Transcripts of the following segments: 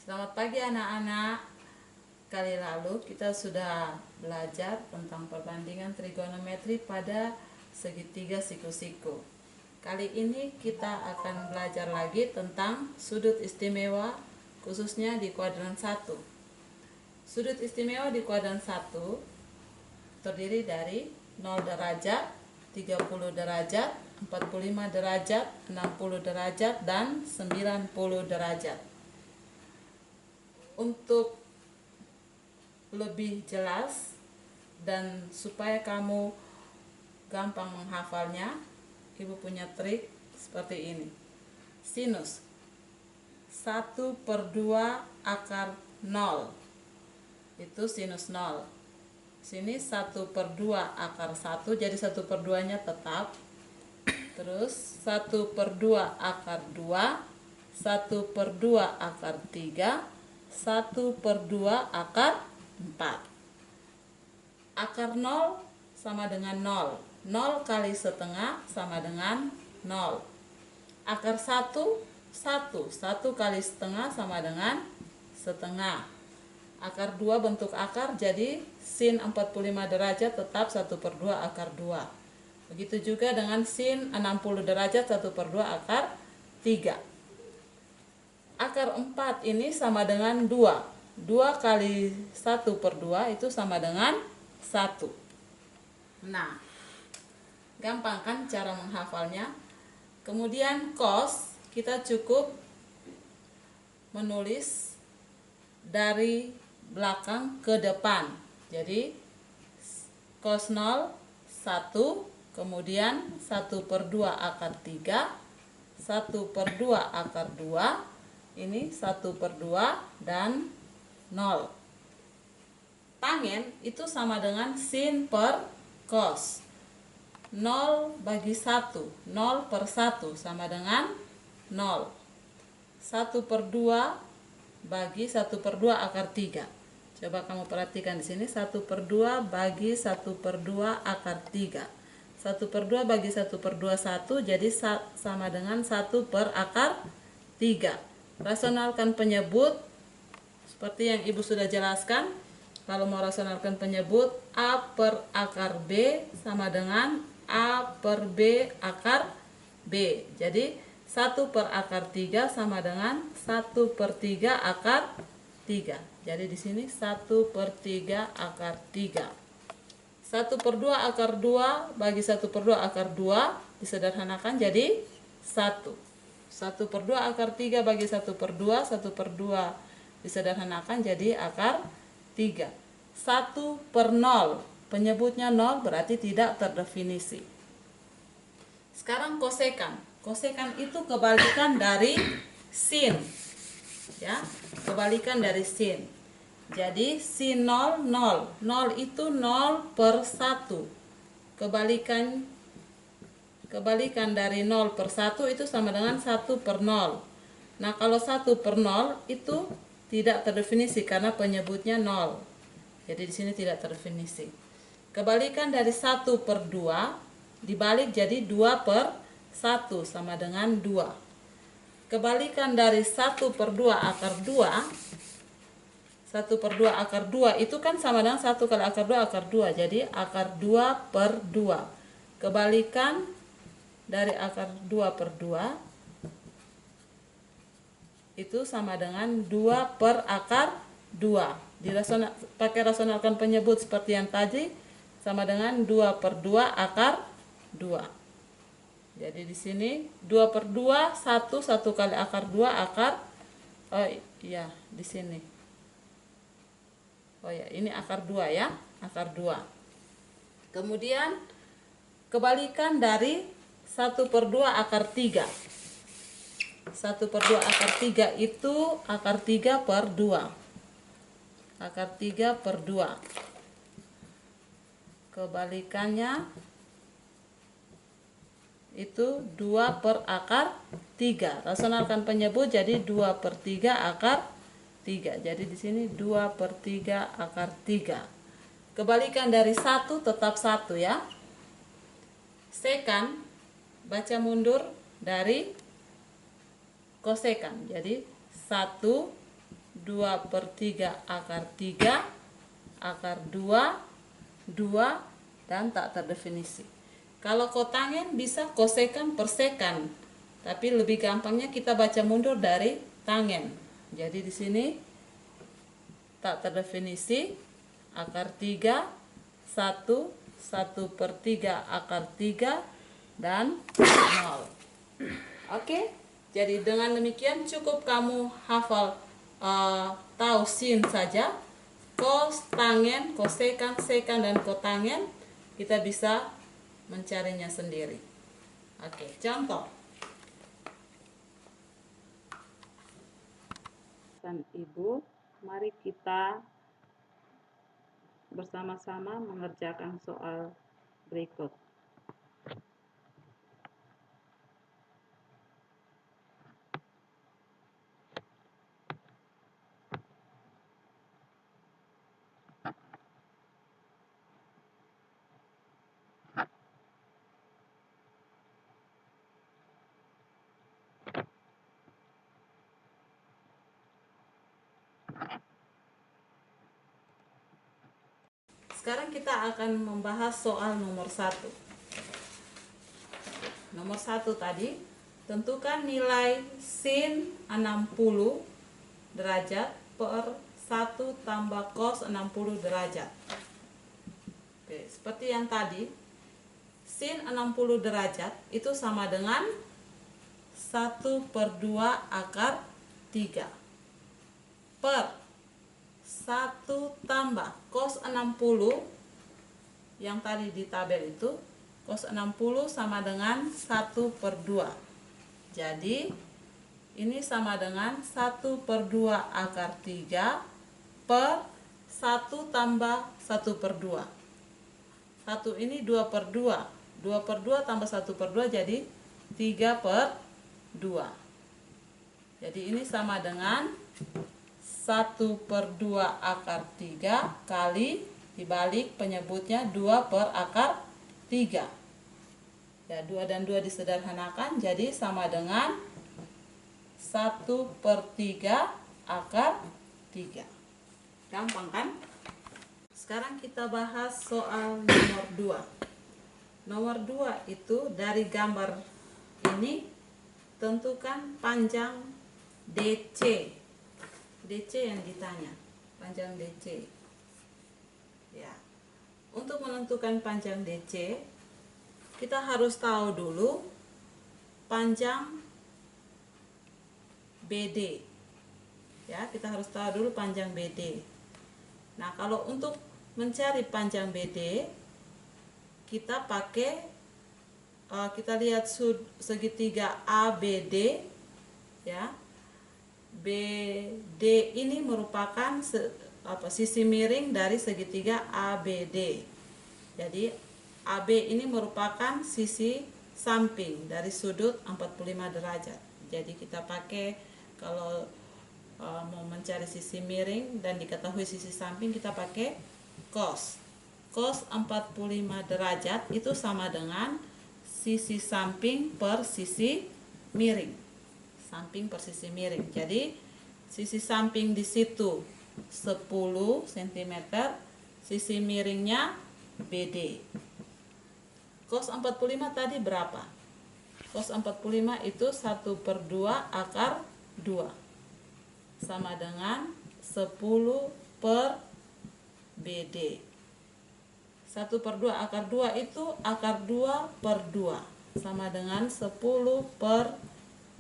Selamat pagi anak-anak. Kali lalu kita sudah belajar tentang perbandingan trigonometri pada segitiga siku-siku. Kali ini kita akan belajar lagi tentang sudut istimewa, khususnya di kuadran 1. Sudut istimewa di kuadran 1 terdiri dari 0 derajat, 30 derajat, 45 derajat, 60 derajat, dan 90 derajat. Untuk lebih jelas dan supaya kamu gampang menghafalnya, Ibu punya trik seperti ini. Sinus 1/2 akar 0 itu sinus 0. Sini 1/2 akar 1, jadi 1/2 nya tetap. Terus 1/2 akar 2, 1/2 akar 3, 1/2 akar 4. Akar 0 sama dengan 0. 0 kali setengah sama dengan 0. Akar 1, 1. 1 kali setengah sama dengan setengah. Akar 2 bentuk akar, jadi sin 45 derajat tetap 1/2 akar 2. Begitu juga dengan sin 60 derajat 1/2 akar 3. Akar 4 ini sama dengan 2. 2 kali 1/2 itu sama dengan 1. Nah, gampang kan cara menghafalnya? Kemudian cos, kita cukup menulis dari belakang ke depan. Jadi cos 0, 1, kemudian 1/2 akar 3, 1/2 akar 2, ini 1/2 dan 0. Tangen itu sama dengan sin per cos. 0 bagi 1, 0/1 sama dengan 0. 1/2 bagi 1/2 akar 3. Coba kamu perhatikan di sini, 1/2 bagi 1/2 akar 3. 1/2 bagi 1/2 1, jadi sama dengan 1 per akar 3. Rasionalkan penyebut seperti yang Ibu sudah jelaskan. Kalau mau rasionalkan penyebut, A per akar B sama dengan A per B akar B. Jadi 1 per akar 3 sama dengan 1/3 akar 3. Jadi di sini 1/3 akar 3. 1/2 akar 2 bagi 1/2 akar 2 disederhanakan jadi 1. 1/2 akar 3 bagi 1/2, 1/2 disederhanakan jadi akar 3. 1/0, penyebutnya 0 berarti tidak terdefinisi. Sekarang kosekan. Kosekan itu kebalikan dari sin. Ya, kebalikan dari sin. Jadi sin 0, 0. 0 itu 0/1. Kebalikan dari 0/1 itu sama dengan 1/0. Nah, kalau 1/0 itu tidak terdefinisi karena penyebutnya 0. Jadi di sini tidak terdefinisi. Kebalikan dari 1/2 dibalik jadi 2/1 sama dengan 2. Kebalikan dari 1/2 akar 2, 1/2 akar 2 itu kan sama dengan 1 kali akar 2 akar 2. Jadi akar 2/2. Kebalikan dari akar 2/2 itu sama dengan 2 per akar 2. Pakai rasionalkan penyebut seperti yang tadi, sama dengan 2/2 akar 2. Jadi di sini 2/2, 1 kali akar 2 akar, oh iya di sini. Oh ya, ini akar 2 ya, akar 2. Kemudian kebalikan dari 1/2 akar 3. 1/2 akar 3 itu akar 3/2. Akar 3/2. Kebalikannya itu 2 per akar 3. Rasionalkan penyebut jadi 2/3 akar 3. Jadi di sini 2/3 akar 3. Kebalikan dari 1 tetap 1 ya. Sekan, baca mundur dari kosekan. Jadi 1 2/3 akar 3, akar 2, 2, dan tak terdefinisi. Kalau kotangen bisa kosekan per sekan, tapi lebih gampangnya kita baca mundur dari tangen. Jadi di sini tak terdefinisi, akar 3, 1, 1/3 akar 3, dan 0. Oke, jadi dengan demikian cukup kamu hafal tahu sin saja. Kos, tangen, kosekan, sekan, dan kotangen kita bisa mencarinya sendiri. Oke, contoh. Dan Ibu, mari kita bersama-sama mengerjakan soal berikut. Sekarang kita akan membahas soal nomor 1. Nomor 1 tadi, tentukan nilai sin 60 derajat per 1 tambah cos 60 derajat. Oke, seperti yang tadi, sin 60 derajat itu sama dengan 1/2 akar 3 per 1 tambah cos 60 yang tadi di tabel itu, cos 60 sama dengan 1/2. Jadi ini sama dengan 1/2 akar 3 per 1 tambah 1/2. 1 ini 2/2. 2/2 tambah 1/2 jadi 3/2. Jadi ini sama dengan 1/2 akar 3 kali dibalik penyebutnya 2 per akar 3. Ya, 2 dan 2 disederhanakan jadi sama dengan 1/3 akar 3. Gampang kan? Sekarang kita bahas soal nomor 2. Nomor 2 itu dari gambar ini tentukan panjang DC. DC yang ditanya, panjang DC. Ya. Untuk menentukan panjang DC, kita harus tahu dulu panjang BD. Ya, kita harus tahu dulu panjang BD. Nah, kalau untuk mencari panjang BD, kita pakai kita lihat segitiga ABD, ya. BD ini merupakan sisi miring dari segitiga ABD. Jadi AB ini merupakan sisi samping dari sudut 45 derajat. Jadi kita pakai kalau mau mencari sisi miring dan diketahui sisi samping, kita pakai cos. Cos 45 derajat itu sama dengan sisi samping per sisi miring. Samping per sisi miring. Jadi sisi samping di situ 10 cm, sisi miringnya BD. Cos 45 tadi berapa? Cos 45 itu 1/2 akar 2 sama dengan 10 per BD. 1/2 akar 2 itu akar 2/2 sama dengan 10 per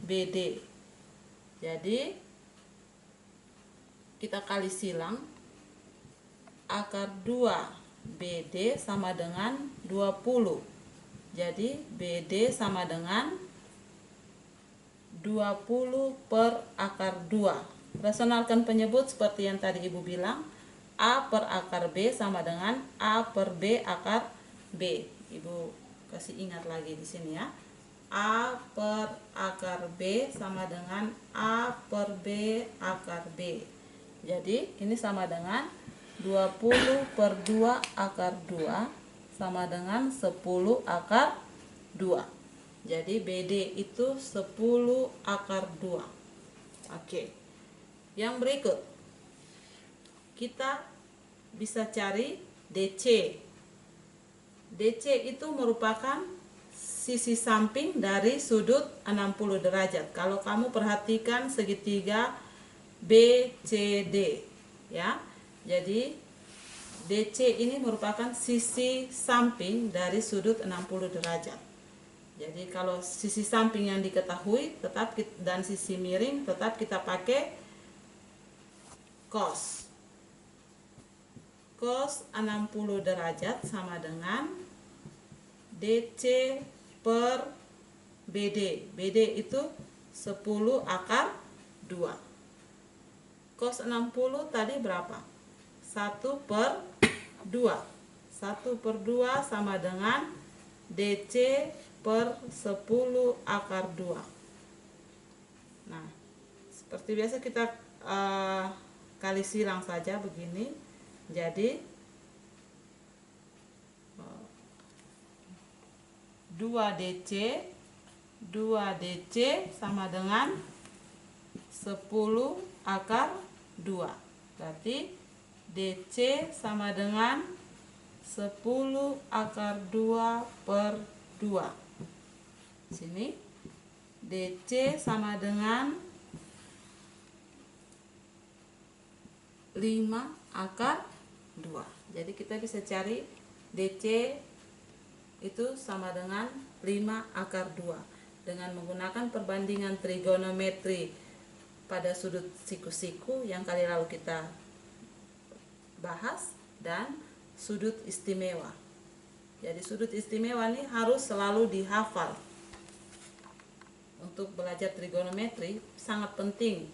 BD. Jadi kita kali silang, akar 2 BD sama dengan 20. Jadi BD sama dengan 20 per akar 2. Rasionalkan penyebut seperti yang tadi Ibu bilang, A per akar B sama dengan A per B akar B. Ibu kasih ingat lagi di sini ya. A per akar B sama dengan A per B akar B. Jadi ini sama dengan 20 per 2 akar 2 sama dengan 10 akar 2. Jadi BD itu 10 akar 2. Oke. Yang berikut, kita bisa cari DC. DC itu merupakan sisi samping dari sudut 60 derajat. Kalau kamu perhatikan segitiga BCD ya. Jadi DC ini merupakan sisi samping dari sudut 60 derajat. Jadi kalau sisi samping yang diketahui tetap dan sisi miring tetap kita pakai cos. Cos 60 derajat sama dengan DC per BD. BD itu 10 akar 2. Cos 60 tadi berapa? 1 per 2. 1 per 2 sama dengan DC per 10 akar 2. Nah, seperti biasa kita kali silang saja begini. Jadi 2DC sama dengan 10 akar 2. Berarti DC sama dengan 10 akar 2 per 2. Sini DC sama dengan 5 akar 2. Jadi kita bisa cari DC itu sama dengan 5 akar 2 dengan menggunakan perbandingan trigonometri pada sudut siku-siku yang kali lalu kita bahas dan sudut istimewa. Jadi sudut istimewa ini harus selalu dihafal. Untuk belajar trigonometri sangat penting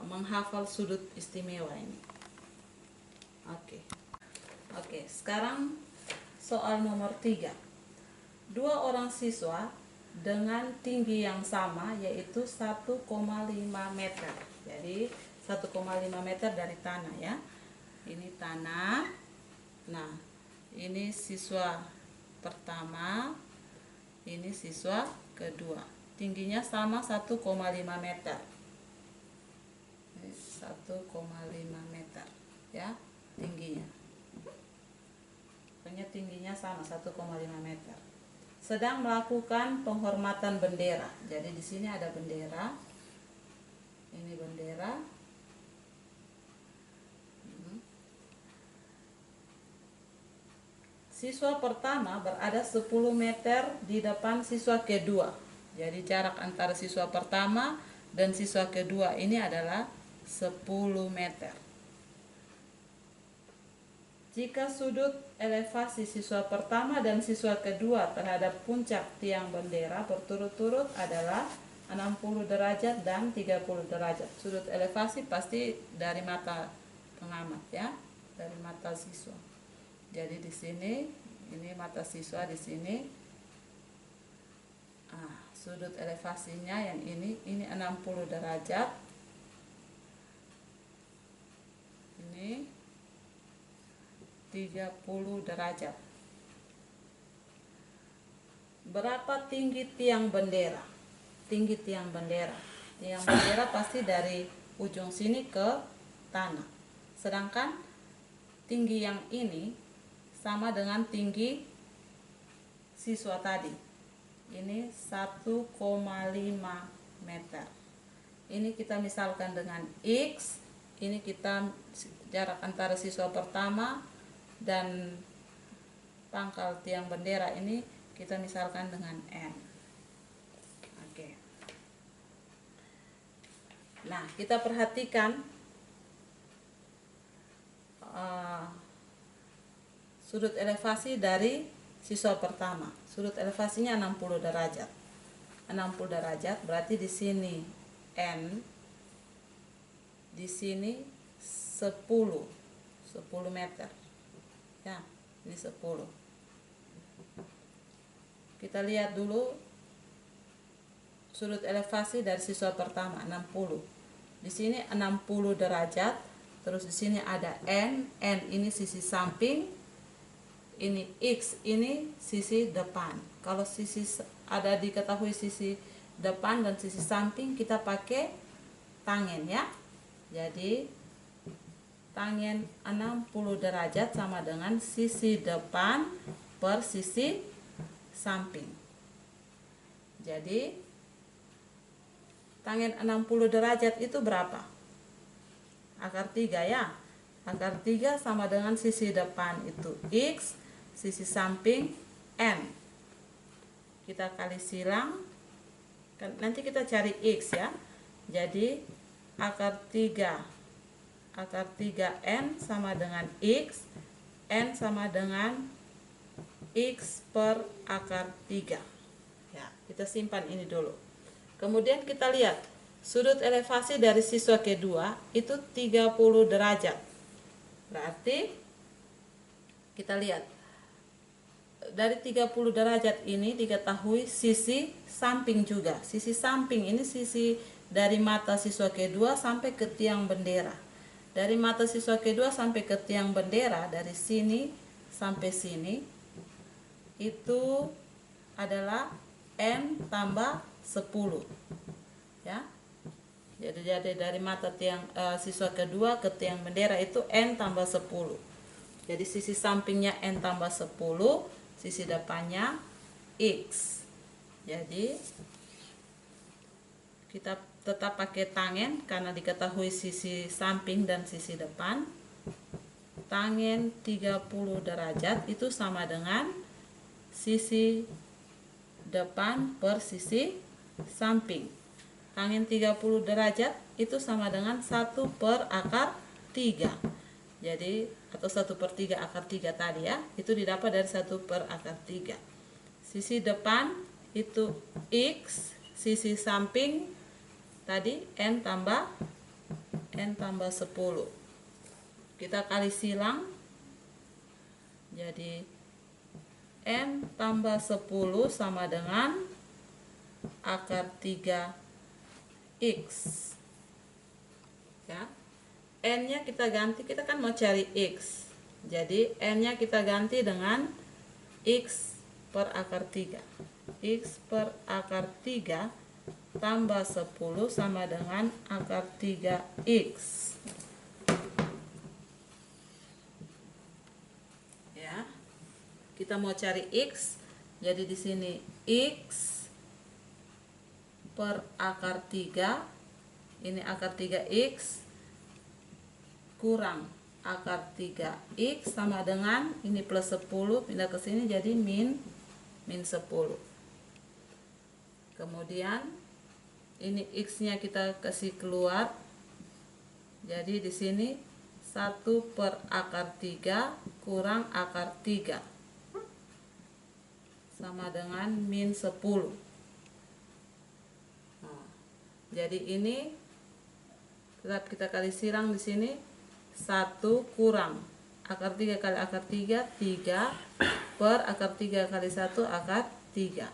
menghafal sudut istimewa ini. Oke, sekarang soal nomor 3. 2 orang siswa dengan tinggi yang sama yaitu 1,5 meter. Jadi 1,5 meter dari tanah ya. Ini tanah. Nah, ini siswa pertama, ini siswa kedua. Tingginya sama 1,5 meter. 1,5 meter ya tingginya. Pokoknya tingginya sama 1,5 meter. Sedang melakukan penghormatan bendera. Jadi di sini ada bendera. Ini bendera. Siswa pertama berada 10 meter di depan siswa kedua. Jadi jarak antara siswa pertama dan siswa kedua ini adalah 10 meter. Jika sudut elevasi siswa pertama dan siswa kedua terhadap puncak tiang bendera berturut-turut adalah 60 derajat dan 30 derajat. Sudut elevasi pasti dari mata pengamat ya, dari mata siswa. Jadi di sini ini mata siswa di sini. Sudut elevasinya yang ini 60 derajat. Ini 30 derajat. Berapa tinggi tiang bendera? Tinggi tiang bendera. Tiang bendera pasti dari ujung sini ke tanah. Sedangkan tinggi yang ini sama dengan tinggi siswa tadi. Ini 1,5 meter. Ini kita misalkan dengan X. Ini kita jarak antara siswa pertama dan pangkal tiang bendera ini kita misalkan dengan N. Oke. Nah, kita perhatikan sudut elevasi dari siswa pertama. Sudut elevasinya 60 derajat. 60 derajat berarti di sini N, di sini 10 meter. Ya, ini 10. Kita lihat dulu sudut elevasi dari siswa pertama 60. Di sini 60 derajat, terus di sini ada N ini sisi samping, ini X ini sisi depan. Kalau sisi ada diketahui sisi depan dan sisi samping kita pakai tangen ya. Jadi Tangen 60 derajat sama dengan sisi depan per sisi samping. Jadi tangen 60 derajat itu berapa? Akar 3 ya. Akar 3 sama dengan sisi depan itu X, sisi samping N. Kita kali silang, nanti kita cari X ya. Jadi akar 3N sama dengan X, N sama dengan X per akar 3. Ya, kita simpan ini dulu. Kemudian kita lihat sudut elevasi dari siswa kedua itu 30 derajat. Berarti kita lihat dari 30 derajat ini diketahui sisi samping juga. Sisi samping ini sisi dari mata siswa kedua sampai ke tiang bendera. Dari mata siswa kedua sampai ke tiang bendera, dari sini sampai sini itu adalah N tambah 10 ya. Jadi dari mata tiang siswa kedua ke tiang bendera itu N tambah 10. Jadi sisi sampingnya N tambah 10, sisi depannya X. Jadi kita tetap pakai tangen karena diketahui sisi samping dan sisi depan. Tangen 30 derajat itu sama dengan sisi depan per sisi samping. Tangen 30 derajat itu sama dengan 1 per akar 3. Jadi atau 1 per 3 akar 3 tadi ya, itu didapat dari 1 per akar 3. Sisi depan itu X, sisi samping tadi N tambah 10. Kita kali silang, jadi N tambah 10 sama dengan akar 3 X ya. N nya kita ganti, kita kan mau cari X, jadi N nya kita ganti dengan X per akar 3. X per akar 3 tambah 10 sama dengan akar 3X ya. Kita mau cari X, jadi di sini X per akar 3, ini akar 3X kurang akar 3X sama dengan ini plus 10 pindah ke sini jadi min 10. Kemudian ini X nya kita kasih keluar, jadi di sini 1 per akar 3 kurang akar 3 sama dengan min 10. Jadi ini tetap kita kali silang di sini 1 kurang akar 3 kali akar 3 per akar 3 kali 1 akar 3.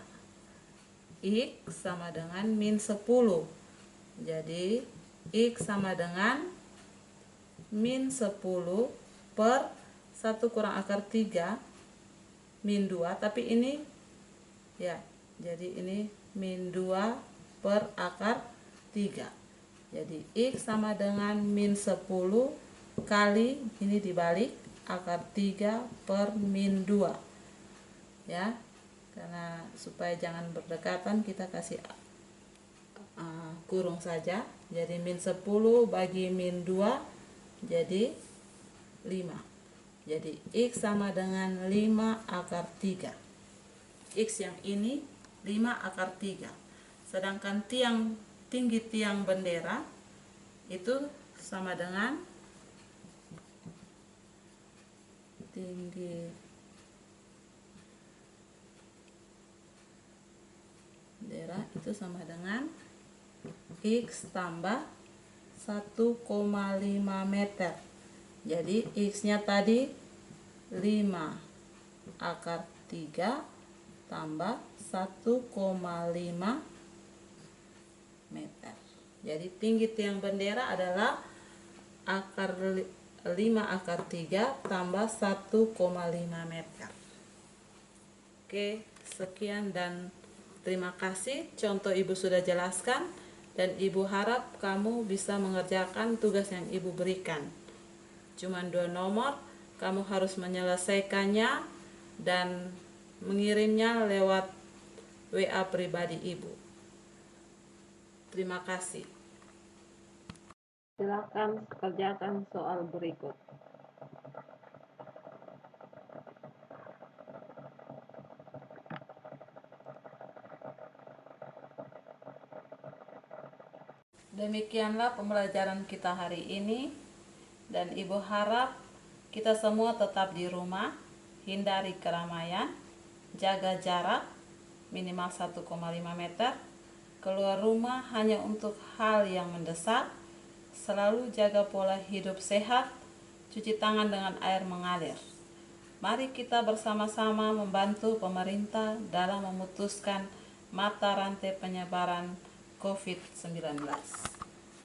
X sama dengan min 10. Jadi X sama dengan min 10 per 1 kurang akar 3 min 2, tapi ini ya, jadi ini min 2 per akar 3. Jadi X sama dengan min 10 kali ini dibalik akar 3 per min 2 ya, karena supaya jangan berdekatan kita kasih kurung saja. Jadi min 10 bagi min 2 jadi 5. Jadi X sama dengan 5 akar 3. X yang ini 5 akar 3. Sedangkan tinggi tiang bendera itu sama dengan tinggi bendera itu sama dengan X tambah 1,5 meter. Jadi X nya tadi 5 akar 3 tambah 1,5 meter. Jadi tinggi tiang bendera adalah akar 5 akar 3 tambah 1,5 meter. Oke, sekian dan terima kasih. Contoh Ibu sudah jelaskan dan Ibu harap kamu bisa mengerjakan tugas yang Ibu berikan. Cuma 2 nomor, kamu harus menyelesaikannya dan mengirimnya lewat WA pribadi Ibu. Terima kasih. Silakan kerjakan soal berikut. Demikianlah pembelajaran kita hari ini, dan Ibu harap kita semua tetap di rumah, hindari keramaian, jaga jarak minimal 1,5 meter, keluar rumah hanya untuk hal yang mendesak, selalu jaga pola hidup sehat, cuci tangan dengan air mengalir. Mari kita bersama-sama membantu pemerintah dalam memutuskan mata rantai penyebaran COVID-19.